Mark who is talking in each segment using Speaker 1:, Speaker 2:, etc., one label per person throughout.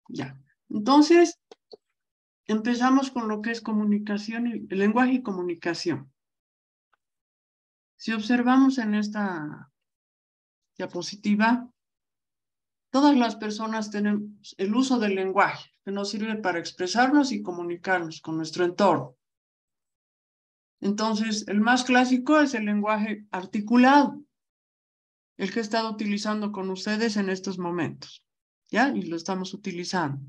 Speaker 1: Ya. Entonces, empezamos con lo que es comunicación, el lenguaje y comunicación. Si observamos en esta diapositiva, todas las personas tenemos el uso del lenguaje, que nos sirve para expresarnos y comunicarnos con nuestro entorno. Entonces, el más clásico es el lenguaje articulado, el que he estado utilizando con ustedes en estos momentos, ¿ya? Y lo estamos utilizando.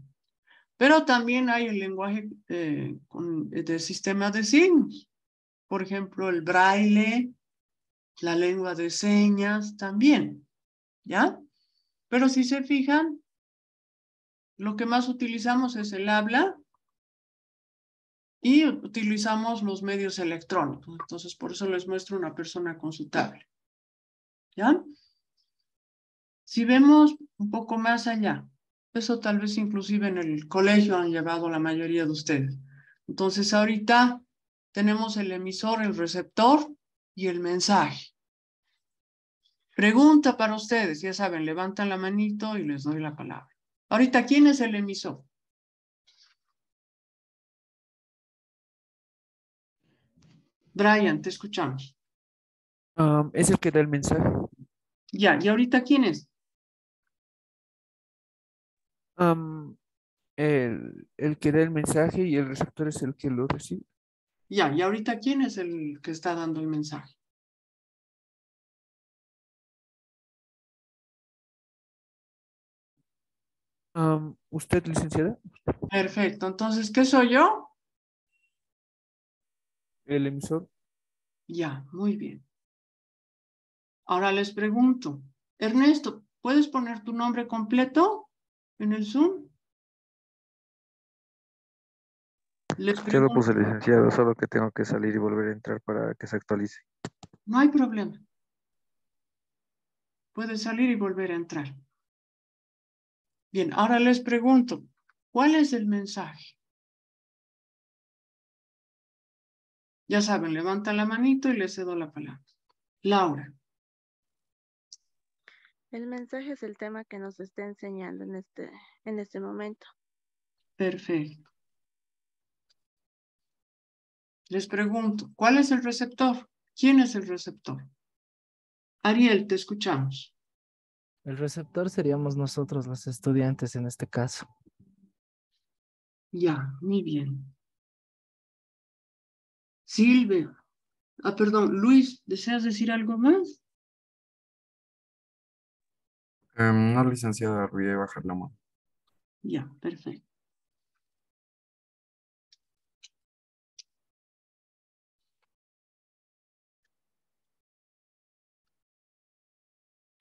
Speaker 1: Pero también hay el lenguaje de sistema de signos. Por ejemplo, el braille, la lengua de señas también, ¿ya? Pero si se fijan, lo que más utilizamos es el habla y utilizamos los medios electrónicos. Entonces, por eso les muestro una persona con su tablet, ¿ya? Si vemos un poco más allá, eso tal vez inclusive en el colegio han llevado la mayoría de ustedes. Entonces, ahorita tenemos el emisor, el receptor y el mensaje. Pregunta para ustedes, ya saben, levantan la manito y les doy la palabra. Ahorita, ¿quién es el emisor? Brian, te escuchamos.
Speaker 2: Es el que da el mensaje.
Speaker 1: Ya, ¿y ahorita quién es?
Speaker 2: Am, el que da el mensaje y el receptor es el que lo recibe.
Speaker 1: Ya, ¿y ahorita quién es el que está dando el mensaje?
Speaker 2: ¿Usted, licenciada?
Speaker 1: Perfecto, entonces, ¿qué soy yo?
Speaker 2: El emisor.
Speaker 1: Ya, muy bien. Ahora les pregunto, Ernesto, ¿puedes poner tu nombre completo en el Zoom? Les
Speaker 3: Ya lo puse,
Speaker 1: pregunto,
Speaker 3: licenciado, solo que tengo que salir y volver a entrar para que se actualice.
Speaker 1: no hay problema. Puedes salir y volver a entrar. Bien, ahora les pregunto, ¿cuál es el mensaje? Ya saben, levanta la manito y les cedo la palabra. Laura,
Speaker 4: El mensaje es el tema que nos está enseñando en este momento.
Speaker 1: perfecto. Les pregunto, ¿cuál es el receptor? ¿Quién es el receptor? Ariel, te escuchamos.
Speaker 5: El receptor seríamos nosotros, los estudiantes en este caso.
Speaker 1: Ya, muy bien. Silvia, perdón, Luis, ¿deseas decir algo más?
Speaker 6: No, licenciada, olvidé bajar la mano.
Speaker 1: Ya, perfecto.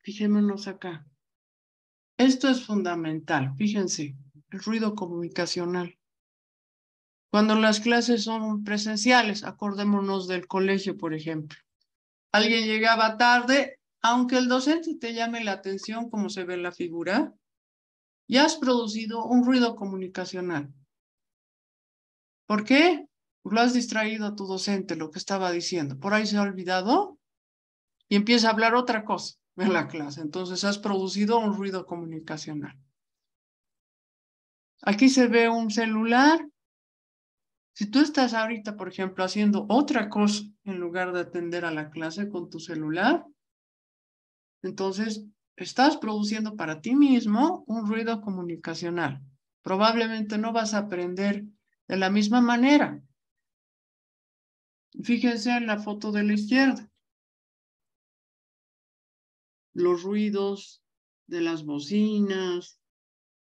Speaker 1: Fijémonos acá. Esto es fundamental, fíjense, el ruido comunicacional. Cuando las clases son presenciales, acordémonos del colegio, por ejemplo. Alguien llegaba tarde, aunque el docente te llame la atención, como se ve en la figura, ya has producido un ruido comunicacional. ¿Por qué? Lo has distraído a tu docente, lo que estaba diciendo. Por ahí se ha olvidado y empieza a hablar otra cosa en la clase. Entonces has producido un ruido comunicacional. Aquí se ve un celular. Si tú estás ahorita, por ejemplo, haciendo otra cosa en lugar de atender a la clase con tu celular, entonces estás produciendo para ti mismo un ruido comunicacional. Probablemente no vas a aprender de la misma manera. Fíjense en la foto de la izquierda. Los ruidos de las bocinas,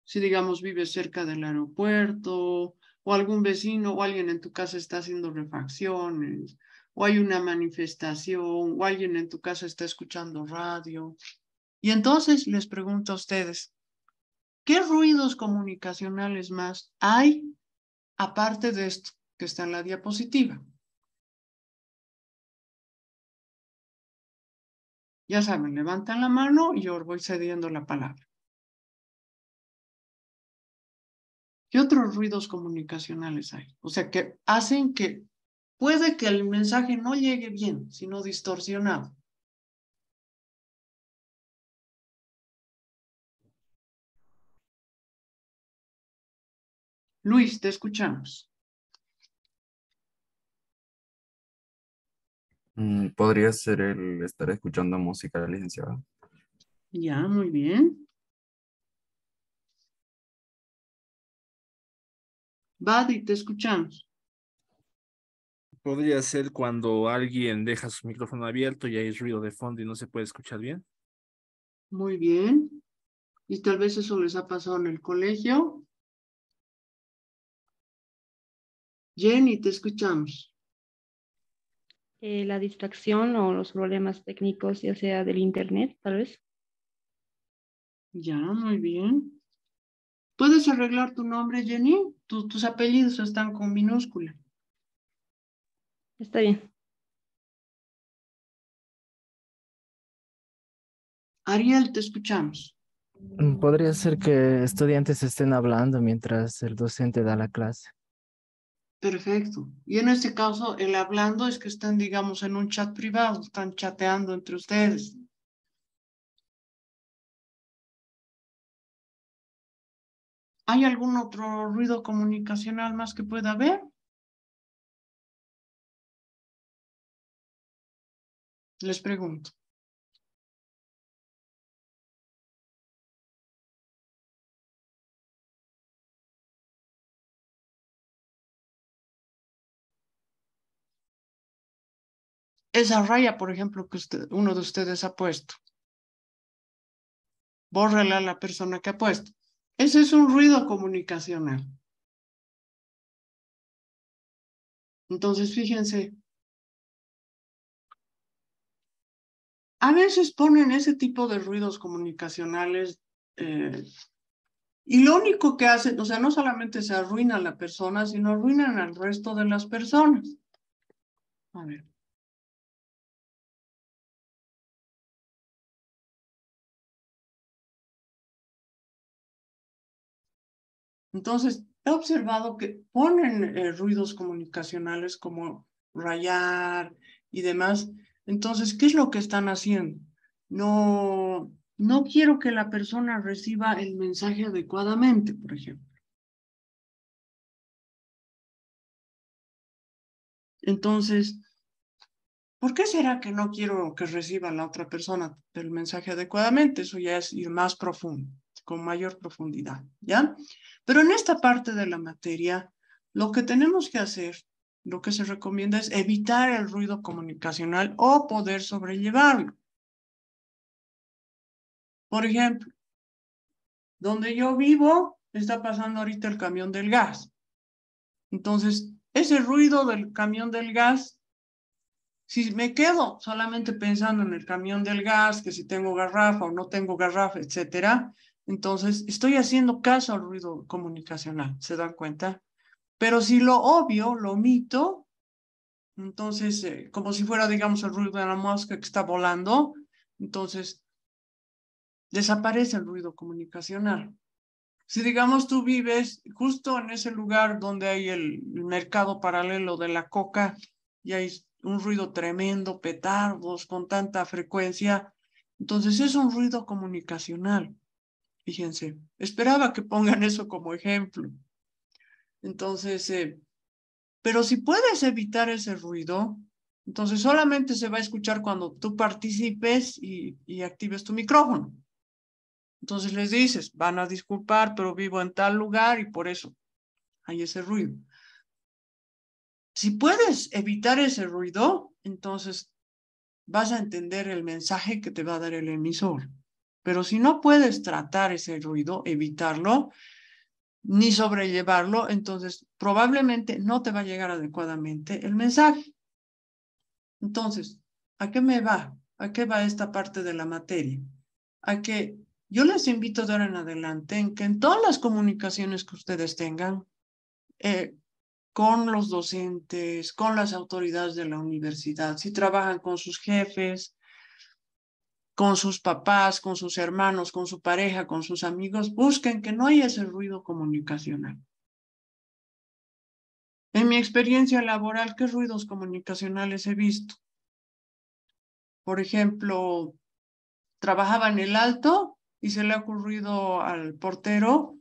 Speaker 1: si digamos vives cerca del aeropuerto, o algún vecino o alguien en tu casa está haciendo refacciones, o hay una manifestación, o alguien en tu casa está escuchando radio. Y entonces les pregunto a ustedes, ¿qué ruidos comunicacionales más hay aparte de esto que está en la diapositiva? Ya saben, levantan la mano y yo os voy cediendo la palabra. ¿Qué otros ruidos comunicacionales hay? O sea, que hacen que puede que el mensaje no llegue bien, sino distorsionado. Luis, te escuchamos.
Speaker 6: Podría ser el estar escuchando música, licenciada.
Speaker 1: Ya, muy bien. Buddy, te escuchamos.
Speaker 7: Podría ser cuando alguien deja su micrófono abierto y hay ruido de fondo y no se puede escuchar bien.
Speaker 1: Muy bien. Y tal vez eso les ha pasado en el colegio. Jenny, te escuchamos.
Speaker 8: La distracción o los problemas técnicos, ya sea del internet, tal vez.
Speaker 1: Ya, muy bien. ¿Puedes arreglar tu nombre, Jenny? Tus apellidos están con minúscula.
Speaker 8: Está bien.
Speaker 1: Ariel, te escuchamos.
Speaker 5: Podría ser que estudiantes estén hablando mientras el docente da la clase.
Speaker 1: Perfecto. Y en este caso, el hablando es que están, digamos, en un chat privado, están chateando entre ustedes. ¿Hay algún otro ruido comunicacional más que pueda haber? Les pregunto. Esa raya, por ejemplo, que uno de ustedes ha puesto. Bórrela a la persona que ha puesto. Ese es un ruido comunicacional. Entonces, fíjense. A veces ponen ese tipo de ruidos comunicacionales y lo único que hacen, o sea, no solamente se arruina a la persona, sino arruinan al resto de las personas. A ver. Entonces, he observado que ponen ruidos comunicacionales como rayar y demás. Entonces, ¿qué es lo que están haciendo? No quiero que la persona reciba el mensaje adecuadamente, por ejemplo. Entonces, ¿por qué será que no quiero que reciba la otra persona el mensaje adecuadamente? Eso ya es ir más profundo, con mayor profundidad, ¿ya? Pero en esta parte de la materia, lo que tenemos que hacer, lo que se recomienda es evitar el ruido comunicacional o poder sobrellevarlo. Por ejemplo, donde yo vivo, está pasando ahorita el camión del gas. Entonces, ese ruido del camión del gas, si me quedo solamente pensando en el camión del gas, que si tengo garrafa o no tengo garrafa, etcétera, entonces estoy haciendo caso al ruido comunicacional, ¿se dan cuenta? Pero si lo obvio, lo omito, entonces, como si fuera, digamos, el ruido de la mosca que está volando, entonces desaparece el ruido comunicacional. Si, digamos, tú vives justo en ese lugar donde hay el mercado paralelo de la coca y hay un ruido tremendo, petardos con tanta frecuencia, entonces es un ruido comunicacional. Fíjense, esperaba que pongan eso como ejemplo. Entonces, pero si puedes evitar ese ruido, entonces solamente se va a escuchar cuando tú participes y actives tu micrófono. Entonces les dices, van a disculpar, pero vivo en tal lugar y por eso hay ese ruido. Si puedes evitar ese ruido, entonces vas a entender el mensaje que te va a dar el emisor. Pero si no puedes tratar ese ruido, evitarlo, ni sobrellevarlo, entonces probablemente no te va a llegar adecuadamente el mensaje. Entonces, ¿a qué me va? ¿A qué va esta parte de la materia? A que yo les invito de ahora en adelante en que en todas las comunicaciones que ustedes tengan, con los docentes, con las autoridades de la universidad, si trabajan con sus jefes, con sus papás, con sus hermanos, con su pareja, con sus amigos, busquen que no haya ese ruido comunicacional. En mi experiencia laboral, ¿qué ruidos comunicacionales he visto? Por ejemplo, trabajaba en el Alto y se le ha ocurrido al portero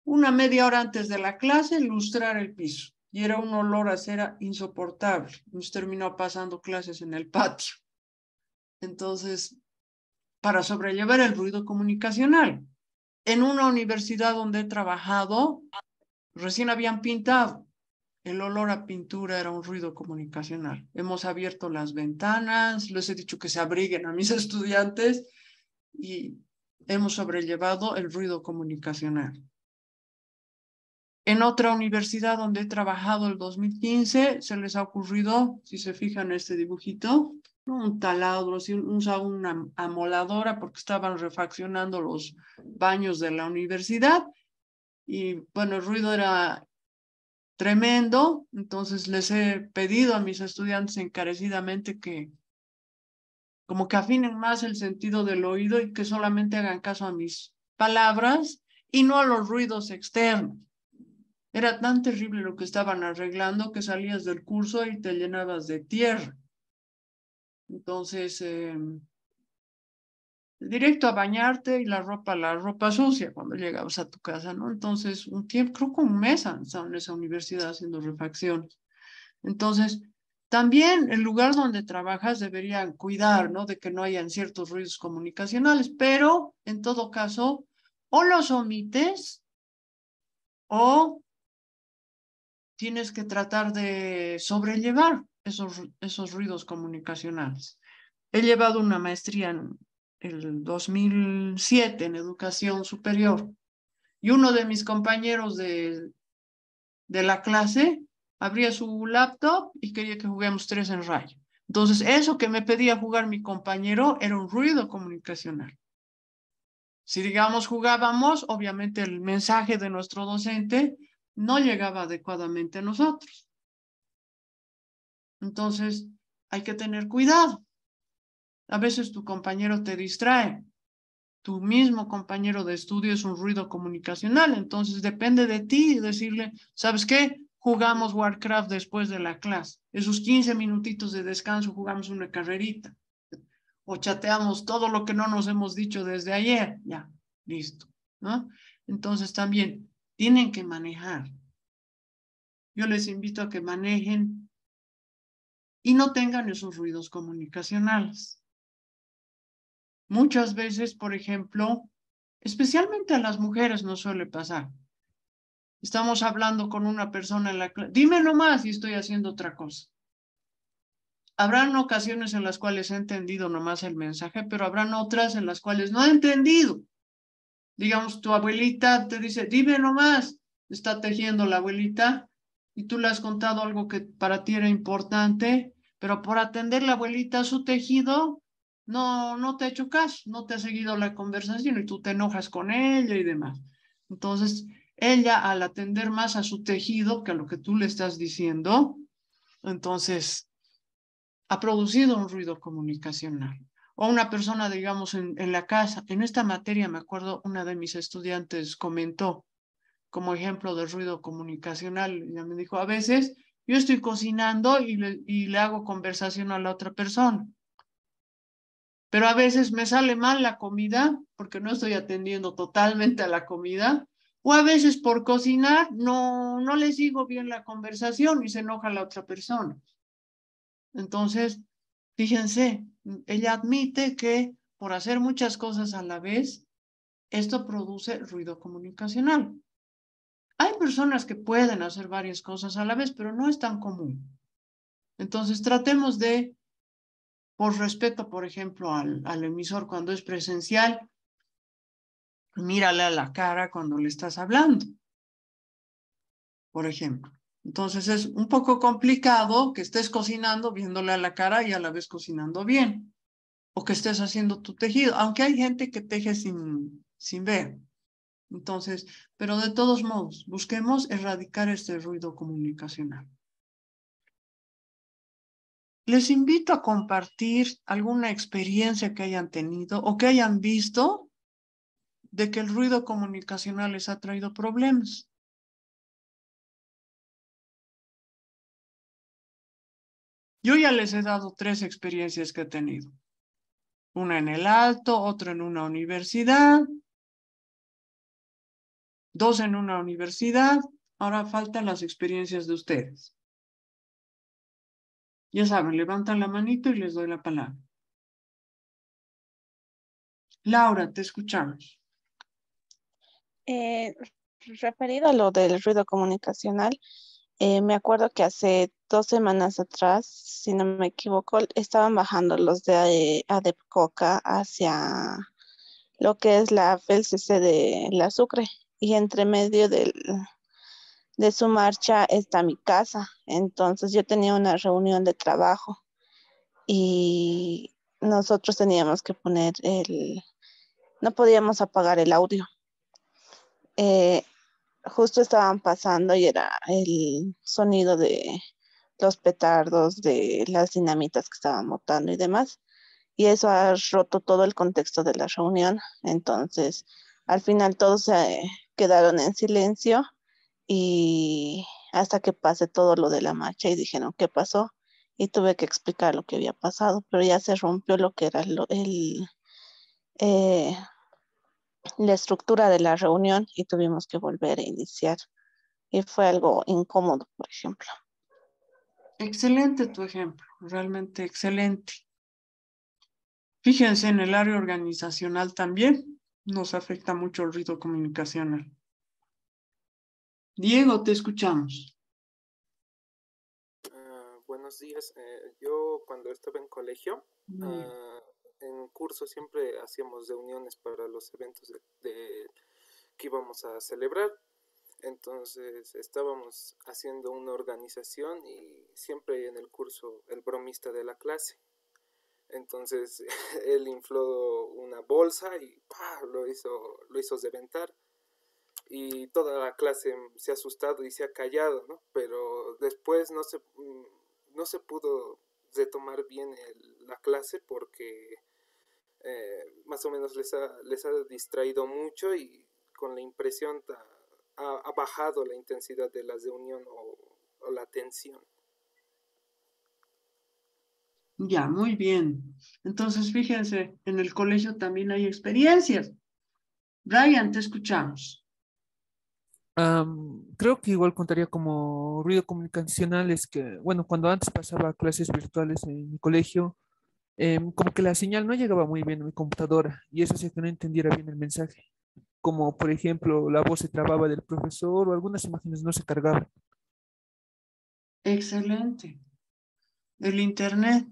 Speaker 1: una media hora antes de la clase, lustrar el piso. Y era un olor a cera insoportable. Nos terminó pasando clases en el patio. Entonces, para sobrellevar el ruido comunicacional. En una universidad donde he trabajado, recién habían pintado. El olor a pintura era un ruido comunicacional. Hemos abierto las ventanas, les he dicho que se abriguen a mis estudiantes y hemos sobrellevado el ruido comunicacional. En otra universidad donde he trabajado el 2015, se les ha ocurrido, si se fijan en este dibujito, un taladro, usa una amoladora porque estaban refaccionando los baños de la universidad y bueno, el ruido era tremendo, entonces les he pedido a mis estudiantes encarecidamente que como que afinen más el sentido del oído y que solamente hagan caso a mis palabras y no a los ruidos externos. Era tan terrible lo que estaban arreglando que salías del curso y te llenabas de tierra. Entonces, directo a bañarte y la ropa sucia cuando llegabas a tu casa, ¿no? Entonces, un tiempo, creo que un mes han estado en esa universidad haciendo refacciones. Entonces, también el lugar donde trabajas deberían cuidar, ¿no? De que no hayan ciertos ruidos comunicacionales, pero en todo caso, o los omites o tienes que tratar de sobrellevar esos ruidos comunicacionales. He llevado una maestría en el 2007 en educación superior y uno de mis compañeros de la clase abría su laptop y quería que juguemos 3 en rayo. Entonces, eso que me pedía jugar mi compañero era un ruido comunicacional. Si, digamos, jugábamos, obviamente el mensaje de nuestro docente no llegaba adecuadamente a nosotros. Entonces, hay que tener cuidado. A veces tu compañero te distrae. Tu mismo compañero de estudio es un ruido comunicacional. Entonces, depende de ti decirle, ¿sabes qué? Jugamos Warcraft después de la clase. Esos 15 minutitos de descanso jugamos una carrerita. O chateamos todo lo que no nos hemos dicho desde ayer. Ya, listo, ¿no? Entonces, también tienen que manejar. Yo les invito a que manejen y no tengan esos ruidos comunicacionales. Muchas veces, por ejemplo, especialmente a las mujeres nos suele pasar. Estamos hablando con una persona en la clase, dime nomás y estoy haciendo otra cosa. Habrán ocasiones en las cuales he entendido nomás el mensaje, pero habrán otras en las cuales no he entendido. Digamos, tu abuelita te dice, dime nomás, está tejiendo la abuelita y tú le has contado algo que para ti era importante, pero por atender la abuelita a su tejido, no te ha hecho caso, no te ha seguido la conversación y tú te enojas con ella y demás. Entonces, ella al atender más a su tejido que a lo que tú le estás diciendo, entonces ha producido un ruido comunicacional. O una persona, digamos, en la casa. En esta materia, me acuerdo, una de mis estudiantes comentó como ejemplo de ruido comunicacional. Ella me dijo, a veces yo estoy cocinando y le hago conversación a la otra persona. Pero a veces me sale mal la comida porque no estoy atendiendo totalmente a la comida. O a veces por cocinar no le sigo bien la conversación y se enoja la otra persona. Entonces, fíjense, ella admite que por hacer muchas cosas a la vez, esto produce ruido comunicacional. Hay personas que pueden hacer varias cosas a la vez, pero no es tan común. Entonces, tratemos de, por respeto, por ejemplo, al emisor cuando es presencial, mírale a la cara cuando le estás hablando, por ejemplo. Entonces, es un poco complicado que estés cocinando viéndole a la cara y a la vez cocinando bien. O que estés haciendo tu tejido, aunque hay gente que teje sin ver. Entonces, pero de todos modos, busquemos erradicar este ruido comunicacional. Les invito a compartir alguna experiencia que hayan tenido o que hayan visto de que el ruido comunicacional les ha traído problemas. Yo ya les he dado 3 experiencias que he tenido. Una en el Alto, otra en una universidad 2 en una universidad. Ahora faltan las experiencias de ustedes. Ya saben, levantan la manito y les doy la palabra. Laura, te escuchamos.
Speaker 4: Referido a lo del ruido comunicacional, me acuerdo que hace 2 semanas atrás, si no me equivoco, estaban bajando los de ADEPCOCA hacia lo que es la FELCC de la Sucre, y entre medio de su marcha está mi casa. Entonces yo tenía una reunión de trabajo y nosotros teníamos que poner no podíamos apagar el audio. Justo estaban pasando y era el sonido de los petardos, de las dinamitas que estaban botando y demás. Y eso ha roto todo el contexto de la reunión. Entonces, al final todos se quedaron en silencio y hasta que pase todo lo de la marcha y dijeron qué pasó, y tuve que explicar lo que había pasado, pero ya se rompió lo que era eh, la estructura de la reunión y tuvimos que volver a iniciar. Y fue algo incómodo, por ejemplo.
Speaker 1: Excelente tu ejemplo, realmente excelente. Fíjense, en el área organizacional también nos afecta mucho el ruido comunicacional. Diego, te escuchamos.
Speaker 9: Buenos días. Yo cuando estaba en colegio, en curso siempre hacíamos reuniones para los eventos que íbamos a celebrar. Entonces estábamos haciendo una organización y siempre en el curso el bromista de la clase. Entonces él infló una bolsa y ¡pah! lo hizo reventar. Y toda la clase se ha asustado y se ha callado, ¿no? Pero después no se pudo retomar bien la clase porque más o menos les ha distraído mucho y con la impresión ha bajado la intensidad de la reunión o la tensión.
Speaker 1: Ya, muy bien. Entonces, fíjense, en el colegio también hay experiencias. Brian, te escuchamos.
Speaker 2: Creo que igual contaría como ruido comunicacional es que, bueno, cuando antes pasaba clases virtuales en mi colegio, como que la señal no llegaba muy bien a mi computadora y eso hacía que no entendiera bien el mensaje. Como por ejemplo, la voz se trababa del profesor o algunas imágenes no se cargaban.
Speaker 1: Excelente. El internet.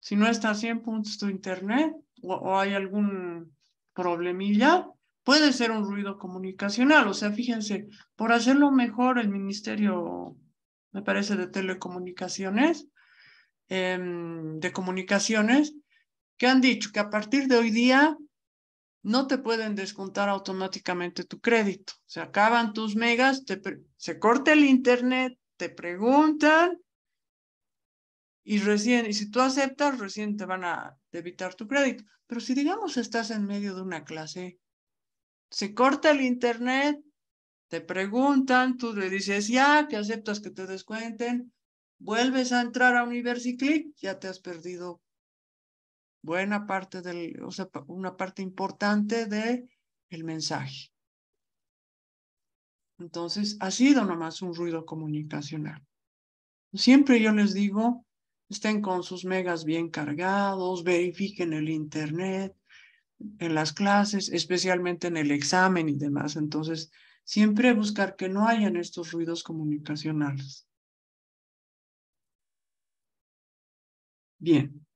Speaker 1: Si no está a 100 puntos tu internet o hay algún problemilla, puede ser un ruido comunicacional. O sea, fíjense, por hacerlo mejor, el Ministerio, me parece, de Telecomunicaciones, de Comunicaciones, que han dicho que a partir de hoy día no te pueden descontar automáticamente tu crédito. Se acaban tus megas, se corta el internet, te preguntan y si tú aceptas, recién te van a debitar tu crédito. Pero si digamos estás en medio de una clase, se corta el internet, te preguntan, tú le dices ya, que aceptas que te descuenten, vuelves a entrar a Universiclick, ya te has perdido buena parte o sea, una parte importante de el mensaje. Entonces, ha sido nomás un ruido comunicacional. Siempre yo les digo, estén con sus megas bien cargados, verifiquen el internet en las clases, especialmente en el examen y demás. Entonces, siempre buscar que no hayan estos ruidos comunicacionales. Bien.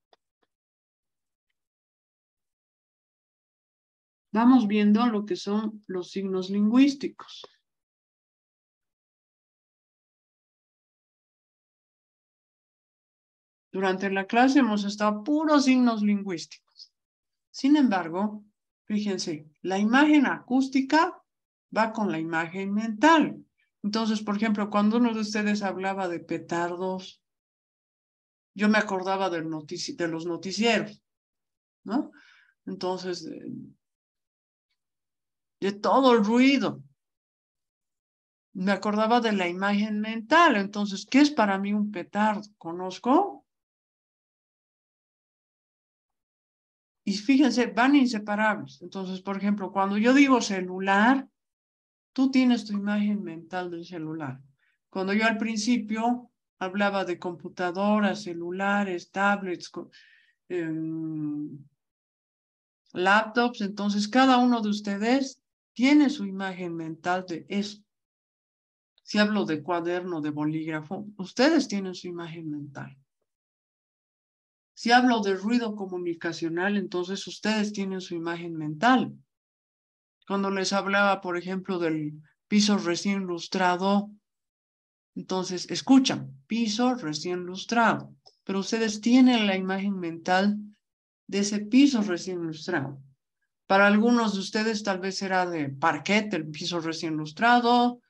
Speaker 1: Vamos viendo lo que son los signos lingüísticos. Durante la clase hemos estado puros signos lingüísticos. Sin embargo, fíjense, la imagen acústica va con la imagen mental. Entonces, por ejemplo, cuando uno de ustedes hablaba de petardos, yo me acordaba de los noticieros, ¿no? Entonces, de todo el ruido. Me acordaba de la imagen mental. Entonces, ¿qué es para mí un petardo? ¿Conozco? Y fíjense, van inseparables. Entonces, por ejemplo, cuando yo digo celular, Tú tienes tu imagen mental del celular. Cuando yo al principio hablaba de computadoras, celulares, tablets, laptops, entonces cada uno de ustedes tiene su imagen mental de eso. Si hablo de cuaderno, de bolígrafo, ustedes tienen su imagen mental. Si hablo de ruido comunicacional, entonces ustedes tienen su imagen mental. Cuando les hablaba, por ejemplo, del piso recién lustrado, entonces escuchan, piso recién lustrado, pero ustedes tienen la imagen mental de ese piso recién lustrado. Para algunos de ustedes tal vez será de parquet, el piso recién lustrado,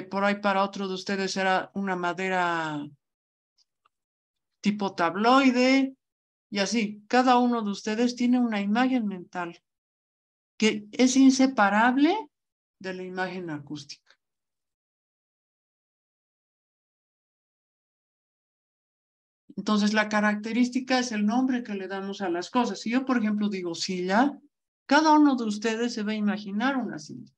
Speaker 1: por ahí para otros de ustedes será una madera tipo tabloide, y así, cada uno de ustedes tiene una imagen mental que es inseparable de la imagen acústica. Entonces, la característica es el nombre que le damos a las cosas. Si yo, por ejemplo, digo silla, cada uno de ustedes se va a imaginar una silla.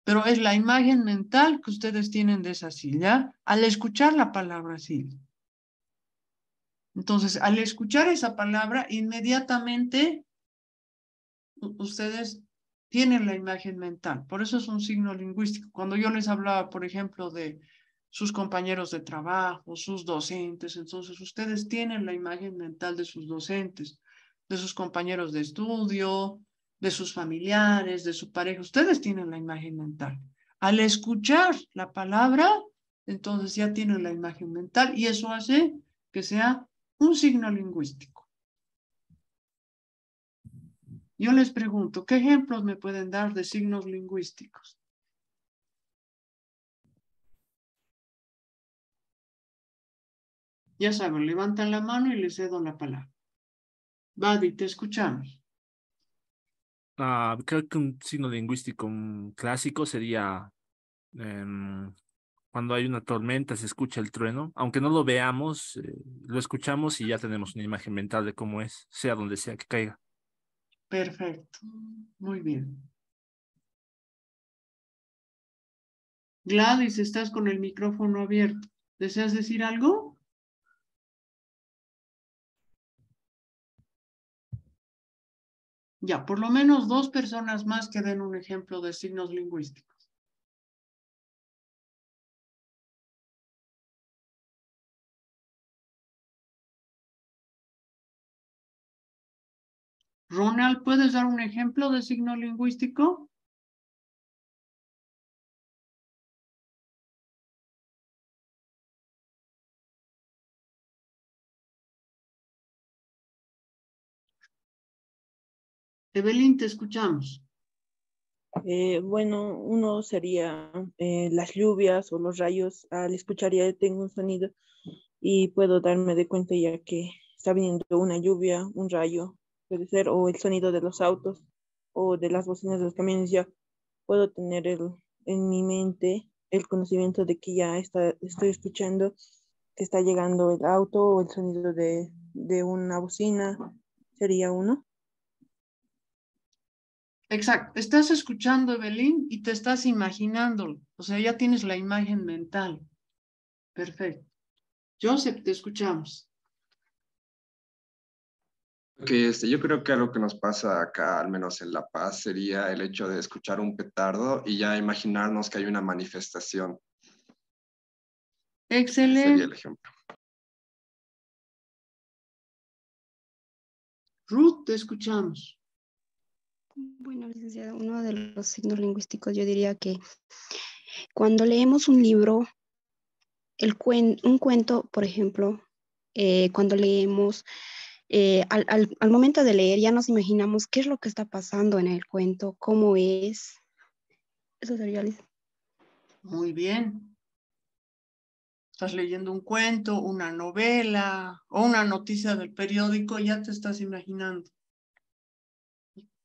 Speaker 1: Pero es la imagen mental que ustedes tienen de esa silla al escuchar la palabra silla. Entonces, al escuchar esa palabra, inmediatamente ustedes tienen la imagen mental. Por eso es un signo lingüístico. Cuando yo les hablaba, por ejemplo, de sus compañeros de trabajo, sus docentes, entonces ustedes tienen la imagen mental de sus docentes, de sus compañeros de estudio, de sus familiares, de su pareja. Ustedes tienen la imagen mental. Al escuchar la palabra, entonces ya tienen la imagen mental y eso hace que sea un signo lingüístico. Yo les pregunto, ¿qué ejemplos me pueden dar de signos lingüísticos? Ya saben, levantan la mano y les cedo la palabra. Badi, te escuchamos.
Speaker 7: Creo que un signo lingüístico clásico sería cuando hay una tormenta, se escucha el trueno. Aunque no lo veamos, lo escuchamos y ya tenemos una imagen mental de cómo es, sea donde sea que caiga.
Speaker 1: Perfecto. Muy bien. Gladys, estás con el micrófono abierto. ¿Deseas decir algo? Ya, por lo menos 2 personas más que den un ejemplo de signos lingüísticos. Ronald, ¿puedes dar un ejemplo de signo lingüístico? Evelyn, te escuchamos.
Speaker 10: Bueno, uno sería las lluvias o los rayos. Al escuchar ya tengo un sonido y puedo darme de cuenta ya que está viniendo una lluvia, un rayo, puede ser, o el sonido de los autos o de las bocinas de los camiones. Ya puedo tener en mi mente el conocimiento de que ya estoy escuchando que está llegando el auto o el sonido de una bocina. Sería uno.
Speaker 1: Exacto, estás escuchando, Evelyn, y te estás imaginándolo. O sea, ya tienes la imagen mental. Perfecto. Joseph, te escuchamos.
Speaker 6: Yo creo que algo que nos pasa acá, al menos en La Paz, sería el hecho de escuchar un petardo y ya imaginarnos que hay una manifestación.
Speaker 1: Excelente.
Speaker 6: Ese sería el ejemplo.
Speaker 1: Ruth, te escuchamos.
Speaker 8: Bueno, licenciada, uno de los signos lingüísticos yo diría que cuando leemos un libro, un cuento, por ejemplo, cuando leemos, al momento de leer ya nos imaginamos qué es lo que está pasando en el cuento, cómo es. Eso sería,
Speaker 1: Muy bien. Estás leyendo un cuento, una novela o una noticia del periódico, ya te estás imaginando.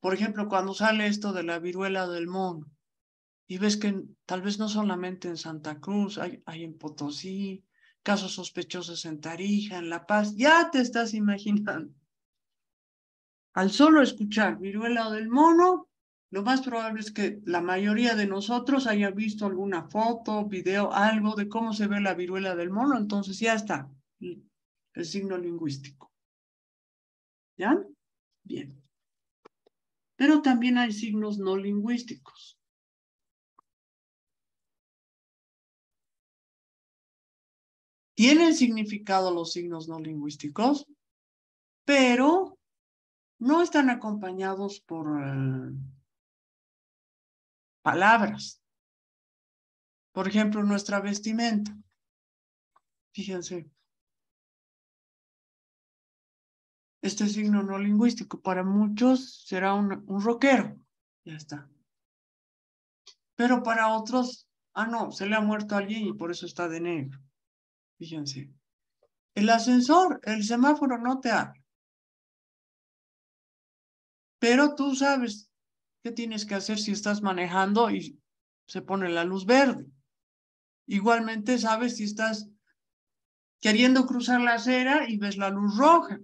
Speaker 1: Por ejemplo, cuando sale esto de la viruela del mono y ves que tal vez no solamente en Santa Cruz, hay en Potosí, casos sospechosos en Tarija, en La Paz, ya te estás imaginando. Al solo escuchar viruela del mono, lo más probable es que la mayoría de nosotros haya visto alguna foto, video, algo de cómo se ve la viruela del mono, entonces ya está el signo lingüístico. ¿Ya? Bien. Pero también hay signos no lingüísticos. Tienen significado los signos no lingüísticos, pero no están acompañados por palabras. Por ejemplo, nuestra vestimenta. Fíjense. Este signo no lingüístico para muchos será un rockero. Ya está. Pero para otros, no, se le ha muerto alguien y por eso está de negro. Fíjense. El ascensor, el semáforo no te habla. Pero tú sabes qué tienes que hacer si estás manejando y se pone la luz verde. Igualmente sabes si estás queriendo cruzar la acera y ves la luz roja.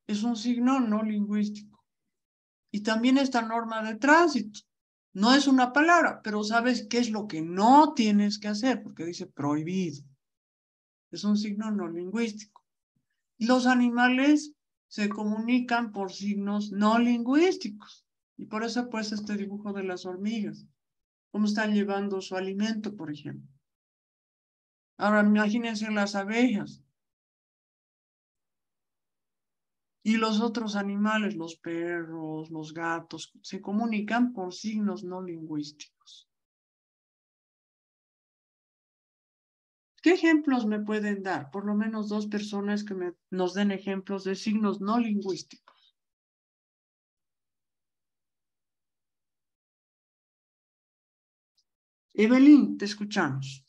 Speaker 1: Es un signo no lingüístico. Y también esta norma de tránsito. No es una palabra, pero sabes qué es lo que no tienes que hacer, porque dice prohibido. Es un signo no lingüístico. Y los animales se comunican por signos no lingüísticos. Y por eso pues este dibujo de las hormigas. Cómo están llevando su alimento, por ejemplo. Ahora imagínense las abejas. Y los otros animales, los perros, los gatos, se comunican por signos no lingüísticos. ¿Qué ejemplos me pueden dar? Por lo menos dos personas que nos den ejemplos de signos no lingüísticos. Evelyn, te escuchamos.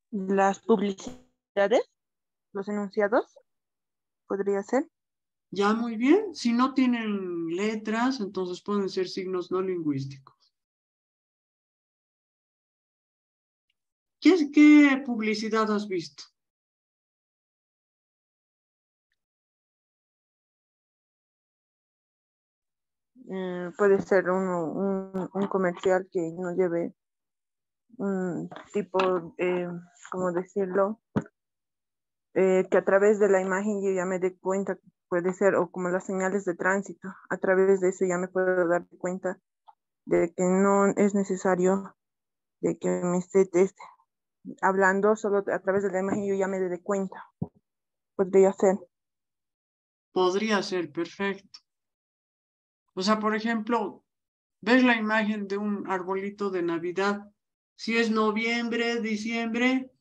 Speaker 10: Las publicidades, los enunciados, podría ser.
Speaker 1: Ya, muy bien. Si no tienen letras, entonces pueden ser signos no lingüísticos. ¿Qué publicidad has visto?
Speaker 10: Puede ser un comercial que no lleve un tipo, ¿cómo decirlo? Que a través de la imagen yo ya me dé cuenta, puede ser, o como las señales de tránsito, a través de eso ya me puedo dar cuenta de que no es necesario de que me esté hablando, solo a través de la imagen yo ya me dé cuenta. Podría ser.
Speaker 1: Podría ser, perfecto. O sea, por ejemplo, ves la imagen de un arbolito de Navidad. Si es noviembre, diciembre,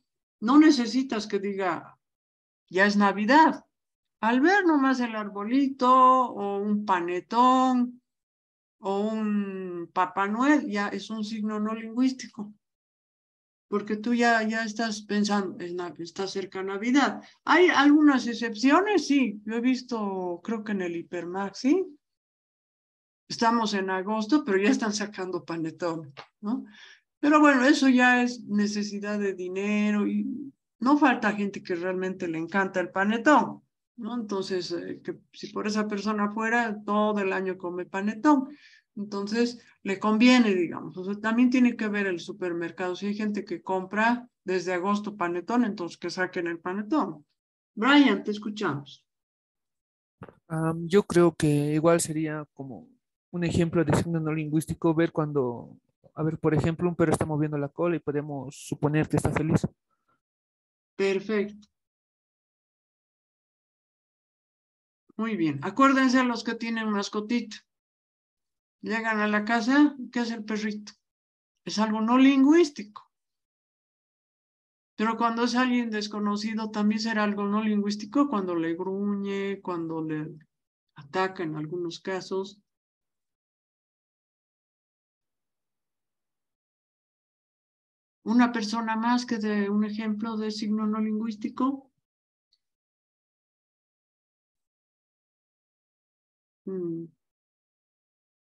Speaker 1: no necesitas que diga, ya es Navidad. Al ver nomás el arbolito o un panetón o un Papá Noel, ya es un signo no lingüístico. Porque tú ya estás pensando, está cerca Navidad. Hay algunas excepciones, sí. Yo he visto, creo que en el Hipermax, ¿sí? Estamos en agosto, pero ya están sacando panetón, ¿no? Pero bueno, eso ya es necesidad de dinero y no falta gente que realmente le encanta el panetón, ¿no? Entonces, que si por esa persona fuera, todo el año come panetón. Entonces, le conviene, digamos. O sea, también tiene que ver el supermercado. Si hay gente que compra desde agosto panetón, entonces que saquen el panetón. Brian, te escuchamos.
Speaker 2: Yo creo que igual sería como un ejemplo de signo no lingüístico ver cuando, a ver, por ejemplo, un perro está moviendo la cola y podemos suponer que está feliz.
Speaker 1: Perfecto. Muy bien. Acuérdense los que tienen mascotita. Llegan a la casa, ¿qué es el perrito? Es algo no lingüístico. Pero cuando es alguien desconocido, también será algo no lingüístico cuando le gruñe, cuando le ataca en algunos casos. Una persona más que dé un ejemplo de signo no lingüístico.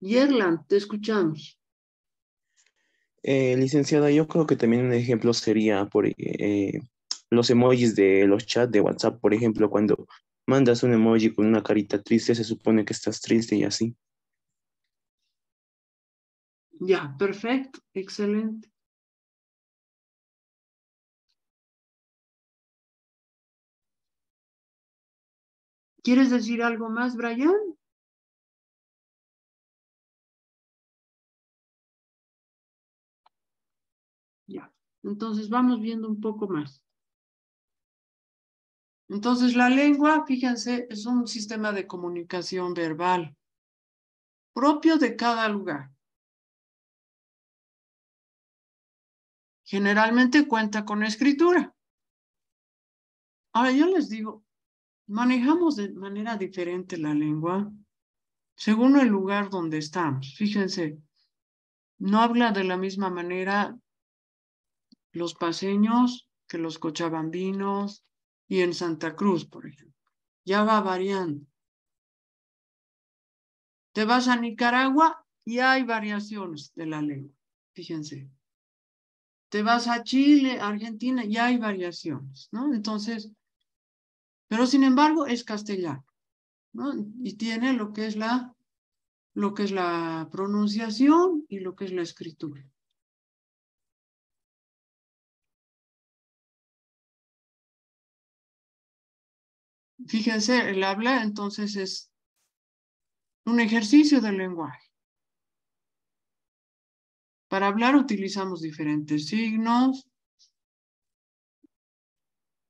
Speaker 1: Yerlan, te escuchamos.
Speaker 11: Licenciada, yo creo que también un ejemplo sería los emojis de los chats de WhatsApp, por ejemplo, cuando mandas un emoji con una carita triste, se supone que estás triste y así.
Speaker 1: Ya, perfecto, excelente. ¿Quieres decir algo más, Brian? Ya, entonces vamos viendo un poco más. Entonces la lengua, fíjense, es un sistema de comunicación verbal propio de cada lugar. Generalmente cuenta con escritura. Ahora yo les digo, manejamos de manera diferente la lengua según el lugar donde estamos. Fíjense, no habla de la misma manera los paseños que los cochabambinos y en Santa Cruz, por ejemplo. Ya va variando. Te vas a Nicaragua y hay variaciones de la lengua. Fíjense. Te vas a Chile, Argentina y hay variaciones, ¿no? Entonces, pero sin embargo es castellano, ¿no? Y tiene lo que es la pronunciación y lo que es la escritura. Fíjense, el habla entonces es un ejercicio del lenguaje. Para hablar utilizamos diferentes signos.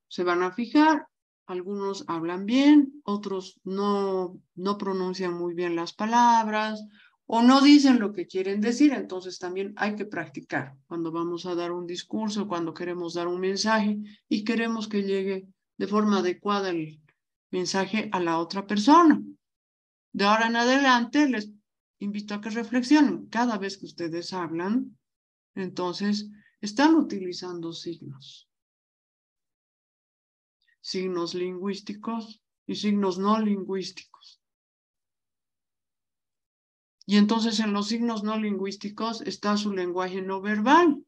Speaker 1: Se van a fijar, algunos hablan bien, otros no pronuncian muy bien las palabras o no dicen lo que quieren decir, entonces también hay que practicar cuando vamos a dar un discurso, cuando queremos dar un mensaje y queremos que llegue de forma adecuada el mensaje a la otra persona. De ahora en adelante les invito a que reflexionen. Cada vez que ustedes hablan, entonces están utilizando signos. Signos lingüísticos y signos no lingüísticos. Y entonces en los signos no lingüísticos está su lenguaje no verbal.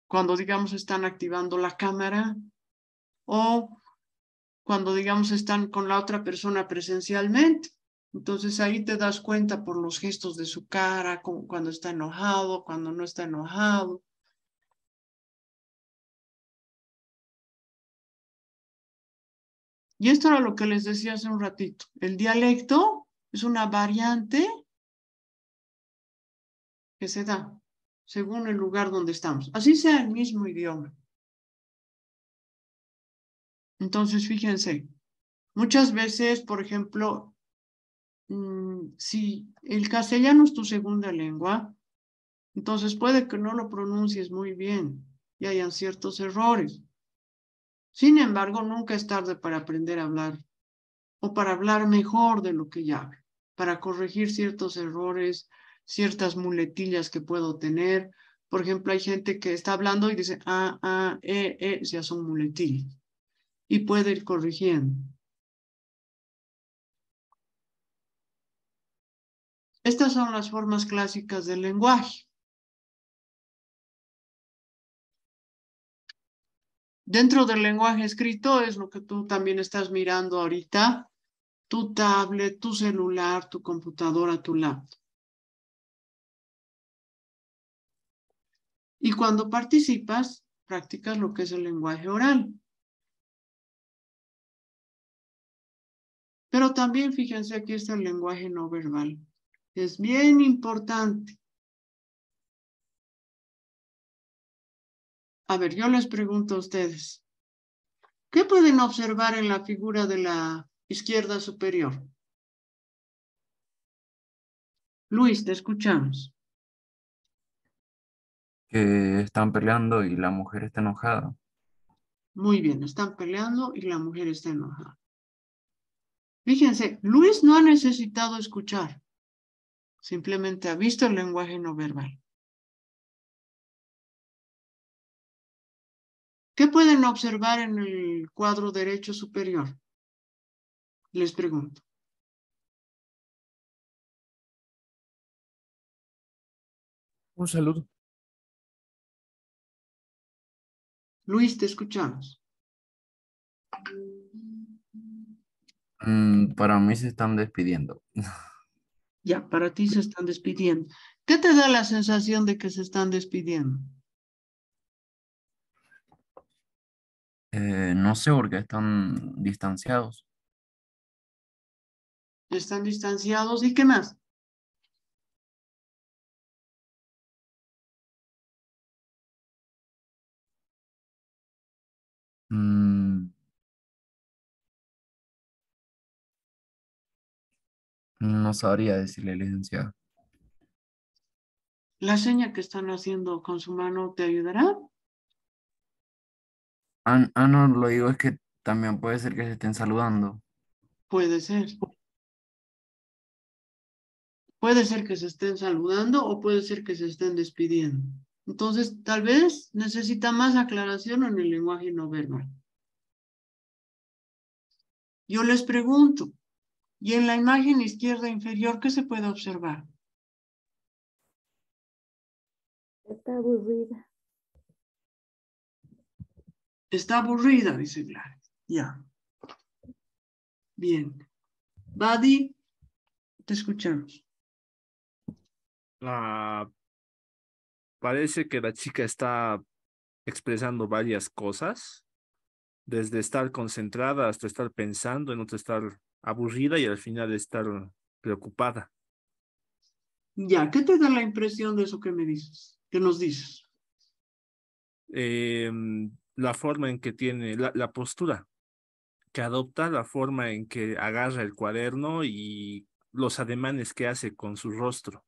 Speaker 1: Cuando, digamos, están activando la cámara o cuando, digamos, están con la otra persona presencialmente. Entonces ahí te das cuenta por los gestos de su cara, como cuando está enojado, cuando no está enojado. Y esto era lo que les decía hace un ratito. El dialecto es una variante que se da según el lugar donde estamos. Así sea el mismo idioma. Entonces, fíjense, muchas veces, por ejemplo, si el castellano es tu segunda lengua, entonces puede que no lo pronuncies muy bien y hayan ciertos errores. Sin embargo, nunca es tarde para aprender a hablar o para hablar mejor de lo que ya hablo, para corregir ciertos errores, ciertas muletillas que puedo tener. Por ejemplo, hay gente que está hablando y dice, ya son muletillas. Y puede ir corrigiendo. Estas son las formas clásicas del lenguaje. Dentro del lenguaje escrito es lo que tú también estás mirando ahorita, tu tablet, tu celular, tu computadora, tu laptop. Y cuando participas, practicas lo que es el lenguaje oral. Pero también, fíjense, aquí está el lenguaje no verbal. Es bien importante. A ver, yo les pregunto a ustedes, ¿qué pueden observar en la figura de la izquierda superior? Luis, te escuchamos.
Speaker 12: Que están peleando y la mujer está enojada.
Speaker 1: Muy bien, están peleando y la mujer está enojada. Fíjense, Luis no ha necesitado escuchar. Simplemente ha visto el lenguaje no verbal. ¿Qué pueden observar en el cuadro derecho superior? Les pregunto.
Speaker 2: Un saludo.
Speaker 1: Luis, te escuchamos.
Speaker 12: Para mí se están despidiendo.
Speaker 1: Ya, para ti se están despidiendo. ¿Qué te da la sensación de que se están despidiendo?
Speaker 12: No sé por qué están distanciados.
Speaker 1: Están distanciados. ¿Y qué más?
Speaker 12: Mm, no sabría decirle, licenciado.
Speaker 1: ¿La seña que están haciendo con su mano te ayudará?
Speaker 12: No, lo digo es que también puede ser que se estén saludando.
Speaker 1: Puede ser. Puede ser que se estén saludando o puede ser que se estén despidiendo. Entonces, tal vez necesita más aclaración en el lenguaje no verbal. Yo les pregunto, ¿y en la imagen izquierda inferior qué se puede observar?
Speaker 10: Está aburrida.
Speaker 1: Está aburrida, dice Gladys. Ya. Bien. Buddy, te escuchamos.
Speaker 7: Ah, parece que la chica está expresando varias cosas, desde estar concentrada hasta estar pensando, en otro estar aburrida y al final estar preocupada.
Speaker 1: Ya, ¿qué te da la impresión de eso que me dices? ¿Qué nos dices?
Speaker 7: La forma en que tiene, la postura que adopta, la forma en que agarra el cuaderno y los ademanes que hace con su rostro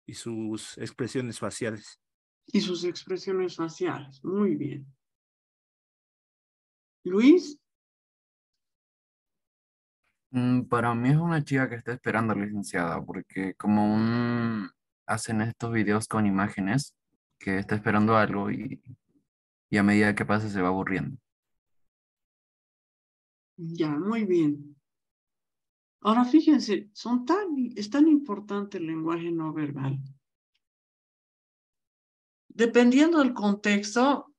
Speaker 7: y sus expresiones faciales.
Speaker 1: Y sus expresiones faciales. Muy bien. Luis,
Speaker 12: Para mí es una chica que está esperando, licenciada, porque hacen estos videos con imágenes, que está esperando algo y a medida que pasa se va aburriendo.
Speaker 1: ya, muy bien. Ahora fíjense, es tan importante el lenguaje no verbal. Dependiendo del contexto,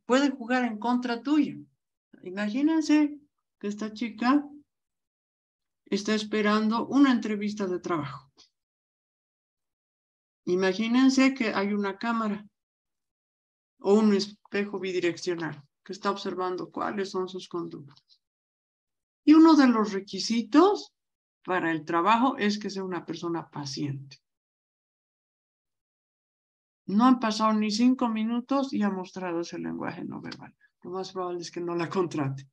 Speaker 1: puede jugar en contra tuya. Imagínense que esta chica está esperando una entrevista de trabajo. Imagínense que hay una cámara o un espejo bidireccional que está observando cuáles son sus conductas. Y uno de los requisitos para el trabajo es que sea una persona paciente. No han pasado ni 5 minutos y ha mostrado ese lenguaje no verbal. Lo más probable es que no la contrate.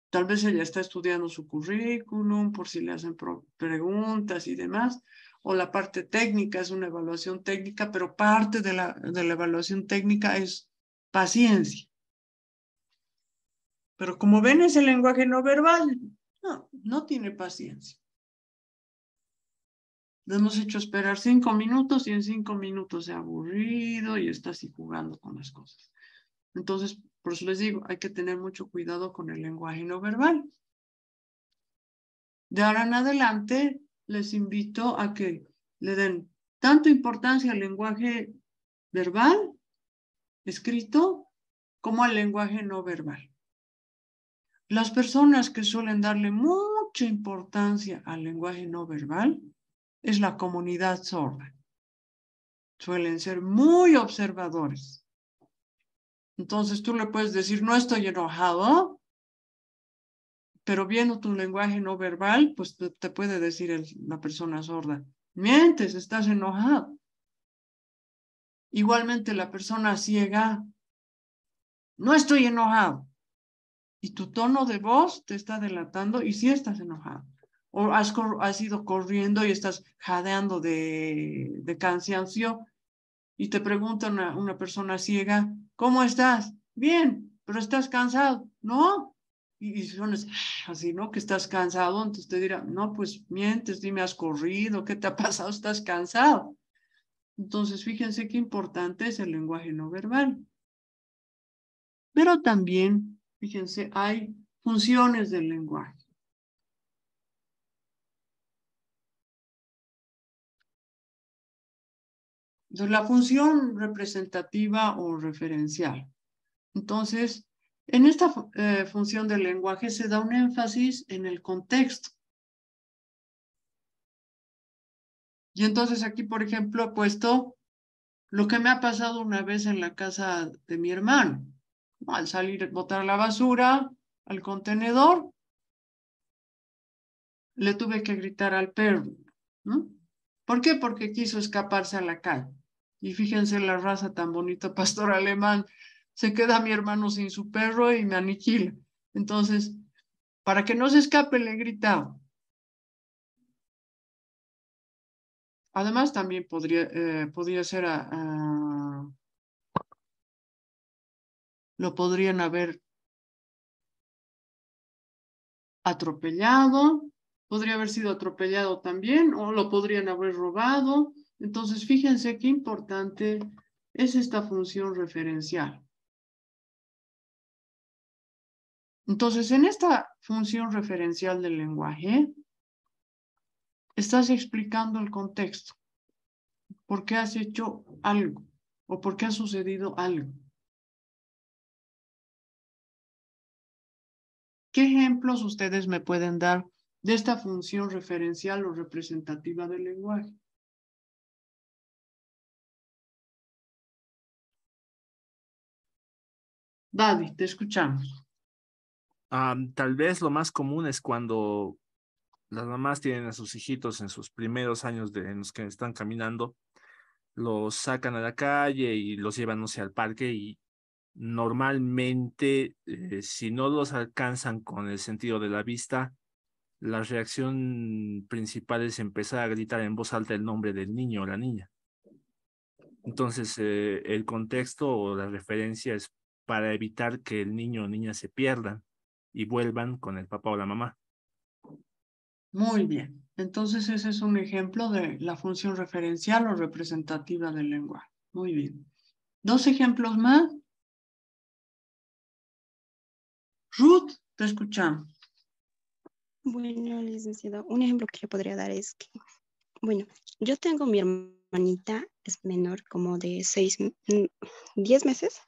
Speaker 1: Tal vez ella está estudiando su currículum por si le hacen preguntas y demás, o la parte técnica es una evaluación técnica, pero parte de la evaluación técnica es paciencia. Pero como ven ese lenguaje no verbal, no tiene paciencia. Le hemos hecho esperar 5 minutos y en 5 minutos se ha aburrido y está así jugando con las cosas. Entonces, por eso les digo, hay que tener mucho cuidado con el lenguaje no verbal. De ahora en adelante, les invito a que le den tanto importancia al lenguaje verbal, escrito, como al lenguaje no verbal. Las personas que suelen darle mucha importancia al lenguaje no verbal es la comunidad sorda. Suelen ser muy observadores. Entonces tú le puedes decir, no estoy enojado, pero viendo tu lenguaje no verbal, pues te puede decir la persona sorda, mientes, estás enojado. Igualmente la persona ciega, no estoy enojado. Y tu tono de voz te está delatando y sí estás enojado. O has ido corriendo y estás jadeando de cansancio y te pregunta una persona ciega, ¿cómo estás? Bien, pero estás cansado. No. Y son así, ¿no? Que estás cansado, entonces te dirá, no, pues mientes, dime, has corrido, ¿qué te ha pasado? Estás cansado. Entonces, fíjense qué importante es el lenguaje no verbal. Pero también, fíjense, hay funciones del lenguaje. Entonces, la función representativa o referencial. Entonces, en esta función del lenguaje se da un énfasis en el contexto. Y entonces aquí, por ejemplo, he puesto lo que me ha pasado una vez en la casa de mi hermano. Al salir, botar la basura al contenedor, le tuve que gritar al perro, ¿no? ¿Por qué? Porque quiso escaparse a la calle. Y fíjense la raza tan bonita, pastor alemán. Se queda mi hermano sin su perro y me aniquila. Entonces, para que no se escape, le he gritado. Además, también podría ser, lo podrían haber atropellado, podría haber sido atropellado también, o lo podrían haber robado. Entonces, fíjense qué importante es esta función referencial. Entonces, en esta función referencial del lenguaje, estás explicando el contexto. ¿Por qué has hecho algo? ¿O por qué ha sucedido algo? ¿Qué ejemplos ustedes me pueden dar de esta función referencial o representativa del lenguaje? Daddy, te escuchamos.
Speaker 7: Tal vez lo más común es cuando las mamás tienen a sus hijitos en sus primeros años en los que están caminando, los sacan a la calle y los llevan, no sé, al parque y normalmente, si no los alcanzan con el sentido de la vista, la reacción principal es empezar a gritar en voz alta el nombre del niño o la niña. Entonces, el contexto o la referencia es para evitar que el niño o niña se pierdan y vuelvan con el papá o la mamá.
Speaker 1: Muy bien. Entonces ese es un ejemplo de la función referencial o representativa del lenguaje. Muy bien. ¿Dos ejemplos más? Ruth, te escuchamos.
Speaker 8: Bueno, licenciado, un ejemplo que yo podría dar es que, bueno, yo tengo mi hermanita, es menor, como de 10 meses.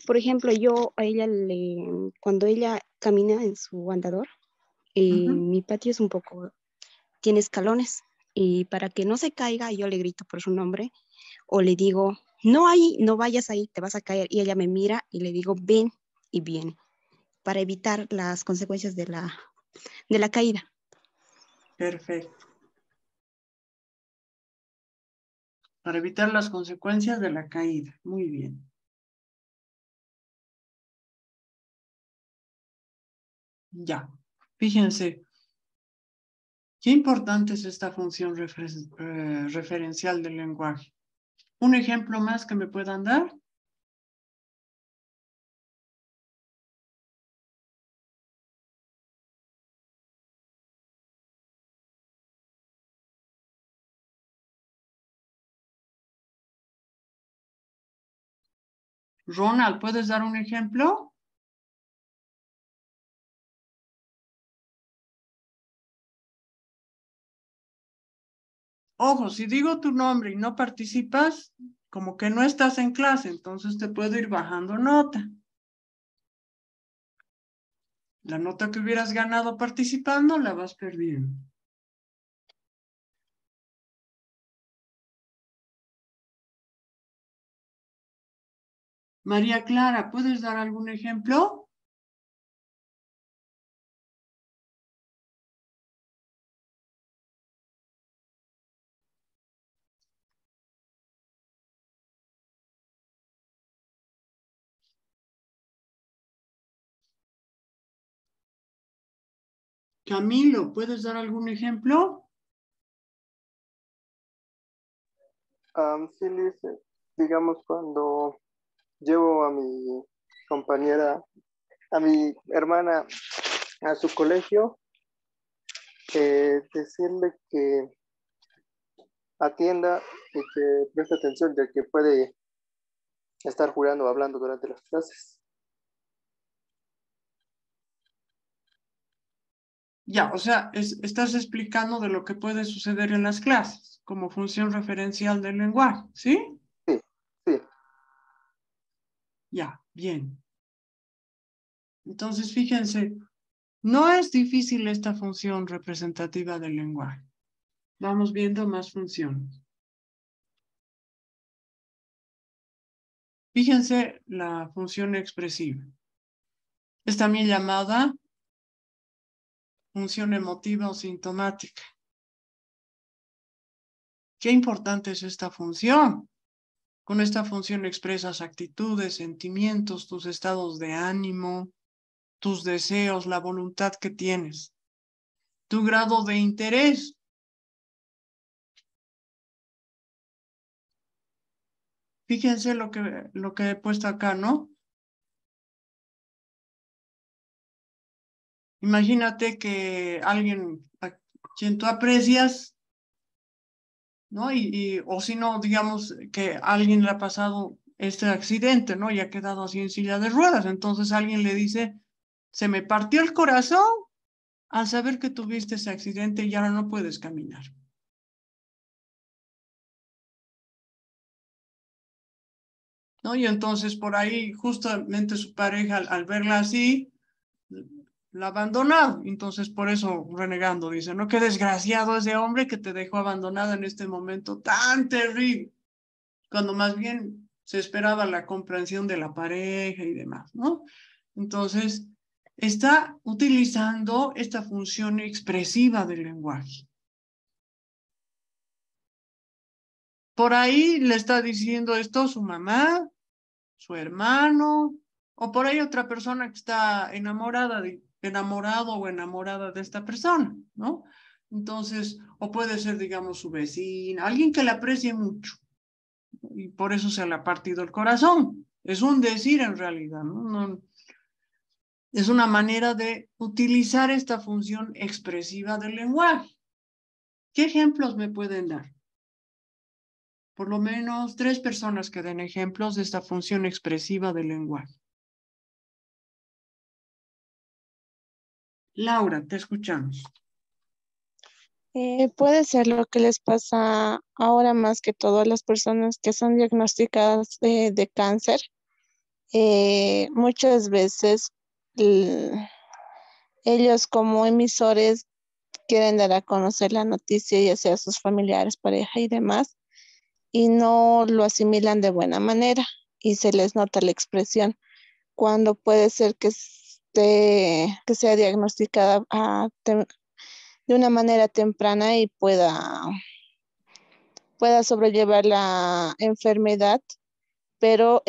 Speaker 8: Por ejemplo, yo a ella cuando ella camina en su andador, mi patio es un poco, tiene escalones, y para que no se caiga, yo le grito por su nombre, o le digo, no ahí, no vayas ahí, te vas a caer, y ella me mira y le digo, ven, y viene, para evitar las consecuencias de la caída.
Speaker 1: Perfecto. Para evitar las consecuencias de la caída. Muy bien. Ya. Fíjense. Qué importante es esta función referencial del lenguaje. ¿Un ejemplo más que me puedan dar? Ronald, ¿puedes dar un ejemplo? Ojo, si digo tu nombre y no participas, como que no estás en clase, entonces te puedo ir bajando nota. La nota que hubieras ganado participando la vas perdiendo. María Clara, ¿puedes dar algún ejemplo? Camilo, ¿puedes dar algún ejemplo?
Speaker 13: Sí, Liz, digamos cuando llevo a mi compañera, a mi hermana a su colegio, decirle que atienda y que preste atención, ya que puede estar jugando o hablando durante las clases.
Speaker 1: Ya, o sea, estás explicando de lo que puede suceder en las clases como función referencial del lenguaje, ¿sí?
Speaker 13: Sí, sí.
Speaker 1: Ya, bien. Entonces, fíjense, no es difícil esta función representativa del lenguaje. Vamos viendo más funciones. Fíjense la función expresiva. Es también llamada función emotiva o sintomática. Qué importante es esta función. Con esta función expresas actitudes, sentimientos, tus estados de ánimo, tus deseos, la voluntad que tienes, tu grado de interés. Fíjense lo que he puesto acá, ¿no? Imagínate que alguien a quien tú aprecias, ¿no? O si no, digamos que a alguien le ha pasado este accidente, ¿no? Y ha quedado así en silla de ruedas. Entonces alguien le dice, se me partió el corazón al saber que tuviste ese accidente y ahora no puedes caminar. ¿No? Y entonces por ahí justamente su pareja al verla así, la abandonado. Entonces por eso renegando dice, no, qué desgraciado ese hombre que te dejó abandonada en este momento tan terrible, cuando más bien se esperaba la comprensión de la pareja y demás, ¿no? Entonces está utilizando esta función expresiva del lenguaje. Por ahí le está diciendo esto su mamá, su hermano, o por ahí otra persona que está enamorado o enamorada de esta persona, ¿no? Entonces, o puede ser, digamos, su vecina, alguien que le aprecie mucho, y por eso se le ha partido el corazón. Es un decir en realidad, ¿no? Es una manera de utilizar esta función expresiva del lenguaje. ¿Qué ejemplos me pueden dar? Por lo menos 3 personas que den ejemplos de esta función expresiva del lenguaje. Laura, te escuchamos.
Speaker 4: Puede ser lo que les pasa ahora más que todo a las personas que son diagnosticadas de cáncer. Muchas veces ellos como emisores quieren dar a conocer la noticia, ya sea a sus familiares, pareja y demás, y no lo asimilan de buena manera y se les nota la expresión. Cuando puede ser que sea diagnosticada de una manera temprana y pueda sobrellevar la enfermedad, pero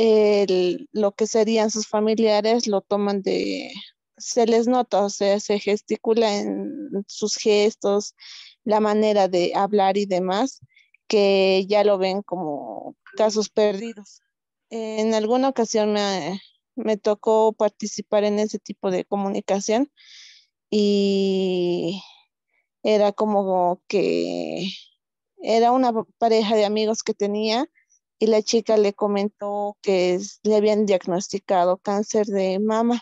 Speaker 4: lo que serían sus familiares lo toman se les nota, o sea, se gesticula en sus gestos, la manera de hablar y demás, que ya lo ven como casos perdidos. En alguna ocasión me tocó participar en ese tipo de comunicación y era como que era una pareja de amigos que tenía y la chica le comentó que le habían diagnosticado cáncer de mama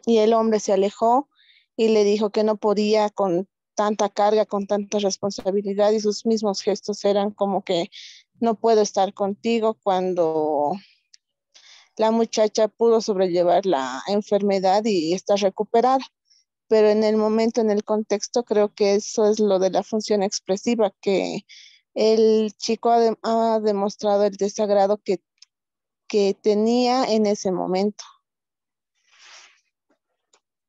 Speaker 4: y el hombre se alejó y le dijo que no podía con tanta carga, con tanta responsabilidad, y sus mismos gestos eran como que no puedo estar contigo, cuando la muchacha pudo sobrellevar la enfermedad y está recuperada. Pero en el momento, en el contexto, creo que eso es lo de la función expresiva, que el chico ha demostrado el desagrado que tenía en ese momento.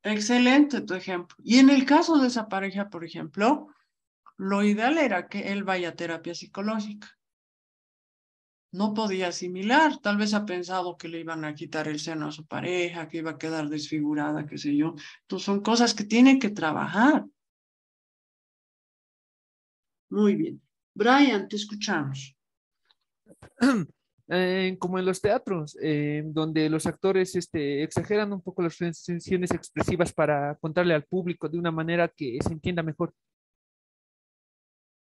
Speaker 1: Excelente tu ejemplo. Y en el caso de esa pareja, por ejemplo, lo ideal era que él vaya a terapia psicológica. No podía asimilar, tal vez ha pensado que le iban a quitar el seno a su pareja, que iba a quedar desfigurada, qué sé yo. Entonces son cosas que tienen que trabajar. Muy bien. Brian, te escuchamos.
Speaker 2: Como en los teatros, donde los actores exageran un poco las sensaciones expresivas para contarle al público de una manera que se entienda mejor.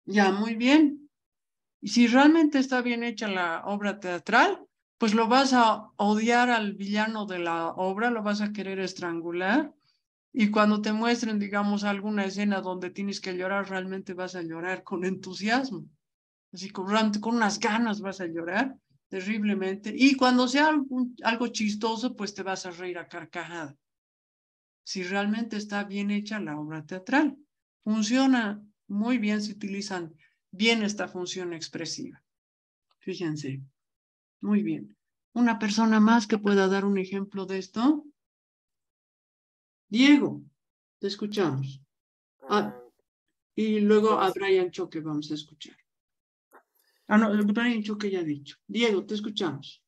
Speaker 1: Ya, muy bien. Y si realmente está bien hecha la obra teatral, pues lo vas a odiar al villano de la obra, lo vas a querer estrangular. Y cuando te muestren, digamos, alguna escena donde tienes que llorar, realmente vas a llorar con entusiasmo. Así con unas ganas vas a llorar terriblemente. Y cuando sea algo chistoso, pues te vas a reír a carcajada. Si realmente está bien hecha la obra teatral, funciona muy bien si utilizan bien esta función expresiva. Fíjense, muy bien. ¿Una persona más que pueda dar un ejemplo de esto? Diego, te escuchamos. Y luego a Brian Choque vamos a escuchar. No, Brian Choque ya ha dicho. Diego, te escuchamos.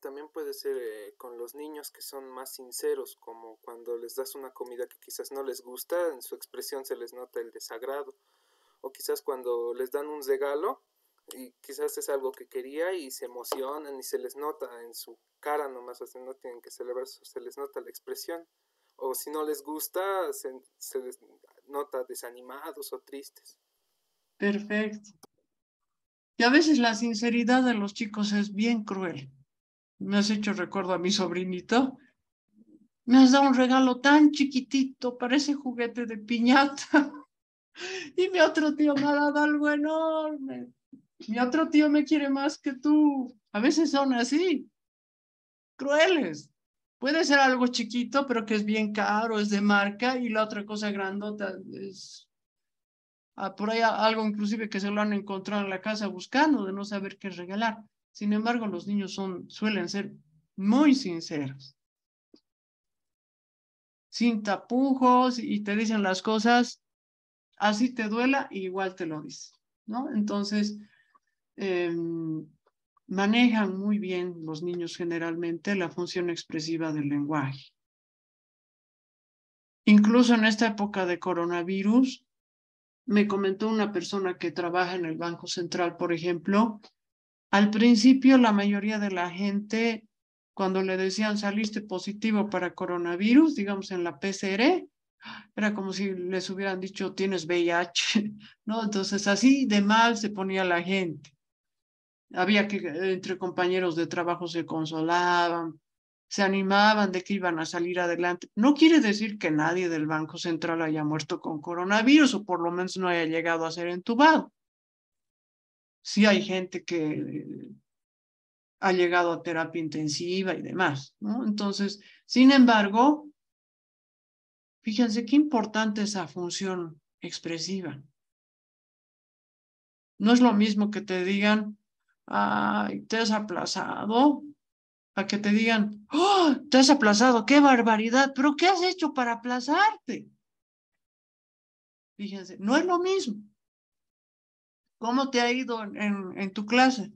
Speaker 9: También puede ser con los niños que son más sinceros, como cuando les das una comida que quizás no les gusta, en su expresión se les nota el desagrado. O quizás cuando les dan un regalo y quizás es algo que quería y se emocionan y se les nota en su cara nomás, o sea, no tienen que celebrar, se les nota la expresión. O si no les gusta, se les nota desanimados o tristes.
Speaker 1: Perfecto. Y a veces la sinceridad de los chicos es bien cruel. Me has hecho recuerdo a mi sobrinito. Me has dado un regalo tan chiquitito, parece juguete de piñata. Y mi otro tío me ha dado algo enorme. Mi otro tío me quiere más que tú. A veces son así, crueles. Puede ser algo chiquito, pero que es bien caro, es de marca, y la otra cosa grandota es... por ahí algo inclusive que se lo han encontrado en la casa buscando, de no saber qué regalar. Sin embargo, los niños suelen ser muy sinceros, sin tapujos, y te dicen las cosas, así te duela, igual te lo dicen, ¿no? Entonces, manejan muy bien los niños generalmente la función expresiva del lenguaje. Incluso en esta época de coronavirus, me comentó una persona que trabaja en el Banco Central, por ejemplo, al principio la mayoría de la gente, cuando le decían saliste positivo para coronavirus, digamos en la PCR, era como si les hubieran dicho tienes VIH, ¿no? Entonces así de mal se ponía la gente. Había que, entre compañeros de trabajo se consolaban, se animaban de que iban a salir adelante. No quiere decir que nadie del Banco Central haya muerto con coronavirus o por lo menos no haya llegado a ser entubado. Sí hay gente que ha llegado a terapia intensiva y demás, ¿no? Entonces, sin embargo, fíjense qué importante esa función expresiva. No es lo mismo que te digan, ay, te has aplazado, a que te digan, ¡oh, te has aplazado! ¡Qué barbaridad! ¿Pero qué has hecho para aplazarte? Fíjense, no es lo mismo. ¿Cómo te ha ido en tu clase?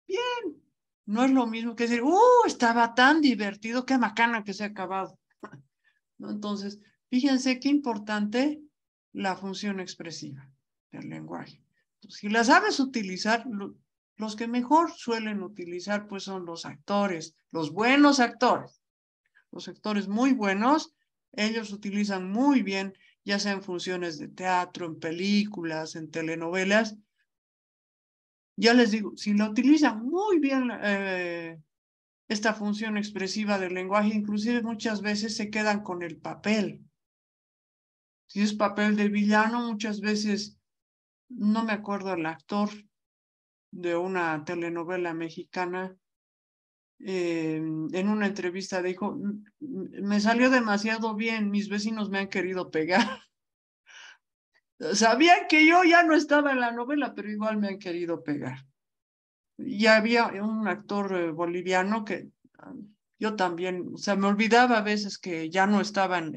Speaker 1: Bien. No es lo mismo que decir, estaba tan divertido, qué macana que se ha acabado. ¿No? Entonces, fíjense qué importante la función expresiva del lenguaje. Entonces, si la sabes utilizar, los que mejor suelen utilizar pues son los actores, los buenos actores. Los actores muy buenos, ellos utilizan muy bien, ya sea en funciones de teatro, en películas, en telenovelas. Ya les digo, si lo utilizan muy bien esta función expresiva del lenguaje, inclusive muchas veces se quedan con el papel. Si es papel de villano, muchas veces, no me acuerdo el actor de una telenovela mexicana, en una entrevista dijo, me salió demasiado bien, mis vecinos me han querido pegar. Sabían que yo ya no estaba en la novela, pero igual me han querido pegar. Y había un actor boliviano que yo también, o sea, me olvidaba a veces que ya no estaban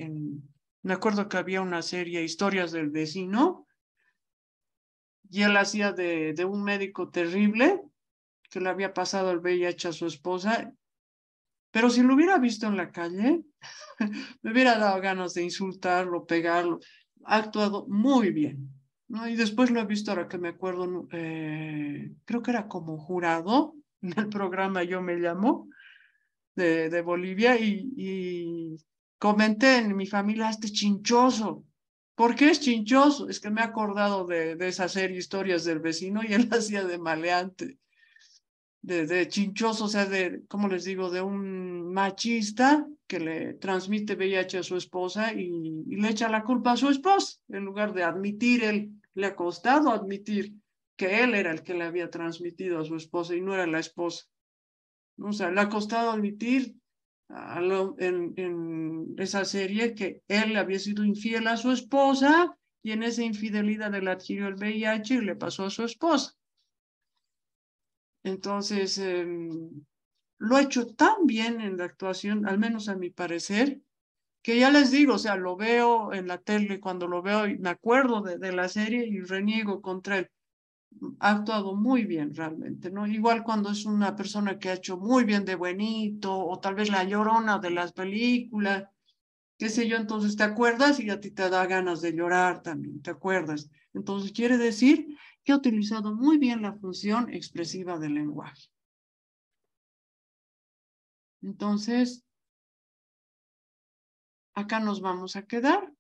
Speaker 1: me acuerdo que había una serie, Historias del Vecino, y él hacía de un médico terrible que le había pasado el VIH a su esposa, pero si lo hubiera visto en la calle, me hubiera dado ganas de insultarlo, pegarlo. Ha actuado muy bien, ¿no? Y después lo he visto, ahora que me acuerdo, creo que era como jurado en el programa Yo Me Llamo, de Bolivia, y comenté en mi familia, este chinchoso. ¿Por qué es chinchoso? Es que me he acordado de esa serie Historias del Vecino y él hacía de maleante, de chinchoso, o sea, ¿cómo les digo? De un machista que le transmite VIH a su esposa y le echa la culpa a su esposa, en lugar de admitir, él le ha costado admitir que él era el que le había transmitido a su esposa y no era la esposa. O sea, le ha costado admitir en esa serie que él había sido infiel a su esposa y en esa infidelidad él adquirió el VIH y le pasó a su esposa. Entonces, lo ha hecho tan bien en la actuación, al menos a mi parecer, que ya les digo, o sea, lo veo en la tele, cuando lo veo y me acuerdo de la serie y reniego contra él. Ha actuado muy bien realmente, ¿no? Igual cuando es una persona que ha hecho muy bien de buenito, o tal vez la llorona de las películas, qué sé yo, entonces te acuerdas y a ti te da ganas de llorar también, ¿te acuerdas? Entonces quiere decir que ha utilizado muy bien la función expresiva del lenguaje. Entonces, acá nos vamos a quedar.